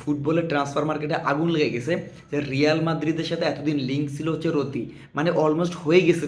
ফুটবলের ট্রান্সফার মার্কেটে আগুন লেগে গেছে যে রিয়াল মাদ্রিদের সাথে এতদিন লিঙ্ক ছিল হচ্ছে রদ্রি, মানে অলমোস্ট হয়ে গেছে।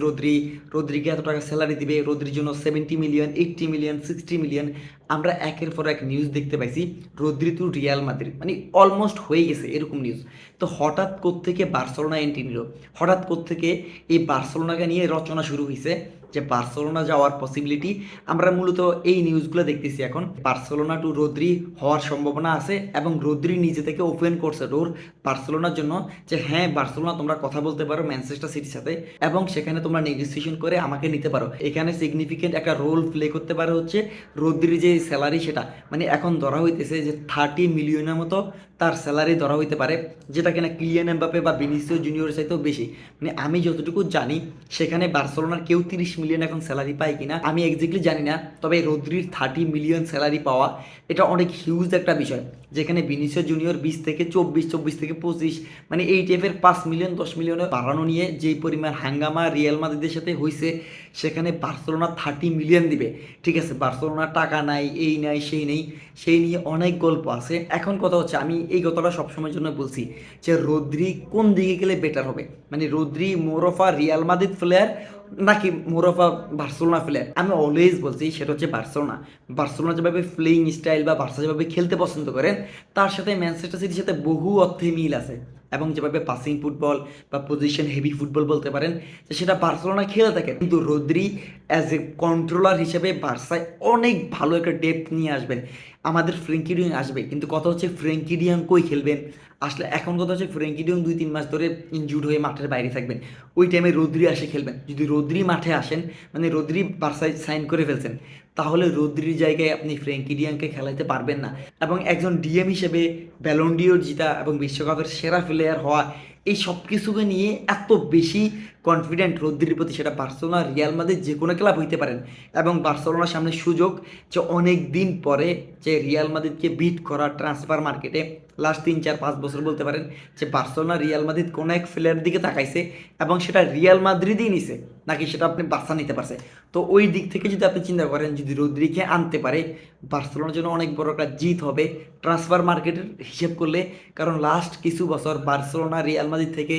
রদ্রিকে এত টাকা স্যালারি দিবে, রদ্রির জন্য 70 মিলিয়ন, 80 মিলিয়ন, 60 মিলিয়ন। আমরা একের পর এক নিউজ দেখতে পাইছি রদ্রি টু রিয়াল মাদ্রিদ, মানে অলমোস্ট হয়ে গেছে এরকম নিউজ। তো হঠাৎ কোত্থেকে বার্সেলোনা এন্ট্রি নিল, হঠাৎ কোত্থেকে এই বার্সেলোনাকে নিয়ে রচনা শুরু হয়েছে যে বার্সেলোনা যাওয়ার পসিবিলিটি। আমরা মূলত এই নিউজগুলো দেখতেছি এখন। বার্সেলোনা টু রদ্রি হওয়ার সম্ভাবনা আছে এবং রদ্রি নিজে থেকে ওপেন করছে ডোর বার্সেলোনার জন্য যে হ্যাঁ বার্সেলোনা তোমরা কথা বলতে পারো ম্যানচেস্টার সিটির সাথে এবং সেখানে তোমরা নেগোসিয়েশন করে আমাকে নিতে পারো। এখানে সিগনিফিকেন্ট একটা রোল প্লে করতে পারে হচ্ছে রদ্রির যে স্যালারি, সেটা মানে এখন ধরা হইতেছে যে 30 মিলিয়নের মতো তার স্যালারি ধরা হইতে পারে, যেটা কিনা কিলিয়ান এমবাপে বা ভিনিসিয়াস জুনিয়র চাইতেও বেশি। মানে আমি যতটুকু জানি সেখানে বার্সেলোনার কেউ 30 মিলিয়ন এখন স্যালারি পায় কিনা আমি এক্স্যাক্টলি জানি না, তবে রদ্রির 30 মিলিয়ন স্যালারি পাওয়া এটা অনেক হিউজ একটা বিষয়। যেখানে ভিনিসিয়াস জুনিয়র 20 থেকে 24, 24 থেকে 25, মানে এই টাইপের 5 মিলিয়ন 10 মিলিয়নের বাড়ানো নিয়ে যেই পরিমাণ হাঙ্গামা রিয়াল মাদ্রিদের সাথে হয়েছে, সেখানে বার্সেলোনা 30 মিলিয়ন দিবে। ঠিক আছে, বার্সেলোনার টাকা নাই, এই নাই সেই নেই, সেই নিয়ে অনেক গল্প আছে। এখন কথা হচ্ছে, আমি এই কথাটা সবসময়ের জন্য বলছি যে রদ্রি কোন দিকে গেলে বেটার হবে, মানে রদ্রি মোরফা রিয়াল মাদ্রিদ প্লেয়ার নাকি মোরফা বার্সেলোনা প্লেয়ার। আমি অলওয়েজ বলছি সেটা হচ্ছে বার্সেলোনা যেভাবে প্লেইং স্টাইল বা বার্সা যেভাবে খেলতে পছন্দ করেন, তার সাথে ম্যানচেস্টার সিটির সাথে বহু অর্থে মিল আছে। এবং যেভাবে পাসিং ফুটবল বা পজিশন হেভি ফুটবল বলতে পারেন, যে সেটা বার্সেলোনা খেলে থাকে। কিন্তু রদ্রি অ্যাজ এ কন্ট্রোলার হিসেবে বার্সায় অনেক ভালো একটা ডেপথ নিয়ে আসবেন। আমাদের ফ্রেঙ্কি ডিয়ং আসবে, কিন্তু কথা হচ্ছে ফ্রেঙ্কি ডিয়ং কই খেলবেন আসলে। এখন কথা হচ্ছে ফ্রেঙ্কি ডিয়ং 2-3 মাস ধরে ইনজুর্ড হয়ে মাঠের বাইরে থাকবেন, ওই টাইমে রদ্রি আসে খেলবেন। যদি রদ্রি মাঠে আসেন, মানে রদ্রি বার্সায় সাইন করে ফেলছেন, তাহলে রদ্রির জায়গায় আপনি ফ্রেঙ্কি ডিয়াংকে খেলাইতে পারবেন না। এবং একজন ডিএম হিসেবে ব্যালন ডিওর জিতা এবং বিশ্বকাপের সেরা প্লেয়ার হওয়া, এই সব কিছুকে নিয়ে এত বেশি কনফিডেন্ট রদ্রির প্রতি, সেটা বার্সেলোনা রিয়াল মাদ্রিদ যে কোনো ক্লাব হইতে পারেন। এবং বার্সেলোনার সামনে সুযোগ যে অনেক দিন পরে যে রিয়াল মাদ্রিদকে বিট করা ট্রান্সফার মার্কেটে লাস্ট 3-4-5 বছর বলতে পারেন যে বার্সেলোনা রিয়াল মাদ্রিদ কোনো এক প্লেয়ারের দিকে তাকাইছে এবং সেটা রিয়াল মাদ্রিদই নিছে, নাকি সেটা আপনি বার্সা নিতে পারছে। তো ওই দিক থেকে যদি আপনি চিন্তা করেন, যদি রদ্রিকে আনতে পারে বার্সেলোনার জন্য অনেক বড় একটা জিত হবে ট্রান্সফার মার্কেটের হিসেব করলে। কারণ লাস্ট কিছু বছর বার্সেলোনা রিয়াল মাদ্রিদ থেকে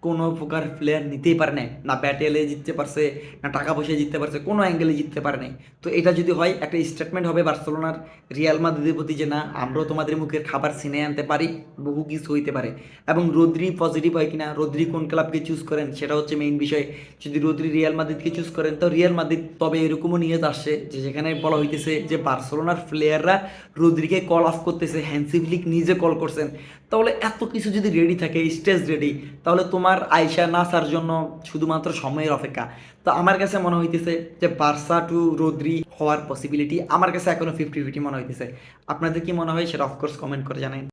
কোনো প্রকার প্লেয়ার নিতেই পারে নাই, না ব্যাটেলে জিততে পারছে, না টাকা পয়সা জিততে পারছে, কোনো অ্যাঙ্গেলে জিততে পারে নাই। তো এটা যদি হয়, একটা স্টেটমেন্ট হবে বার্সেলোনার রিয়াল মাদ্রিদের প্রতি যে না, আমরাও তোমাদের মুখের খাবার ছিনে আনতে পারি, বহু কিছু হইতে পারে। এবং রদ্রি পজিটিভ হয় কিনা, রদ্রি কোন ক্লাবকে চুজ করেন সেটা হচ্ছে মেইন বিষয়। যদি রদ্রি রিয়াল মাদ্রিদকে চুজ করেন তো রিয়াল মাদ্রিদ, তবে এরকমও নিয়ে আসছে যে যেখানে বলা হইতেছে যে বার্সেলোনার প্লেয়াররা রদ্রিকে কল অফ করতেছে, হ্যান্সি ফ্লিক নিজে কল করছেন। তাহলে এত কিছু যদি রেডি থাকে, স্টেজ রেডি, তাহলে তোমার আয়শা না আসার জন্য শুধুমাত্র সময়ের অপেক্ষা। তো আমার কাছে মনে হইতেছে যে বার্সা টু রদ্রি হওয়ার পসিবিলিটি আমার কাছে এখনো 50-50 মনে হইতেছে। আপনাদের কি মনে হয় সেটা অফকোর্স কমেন্ট করে জানাই।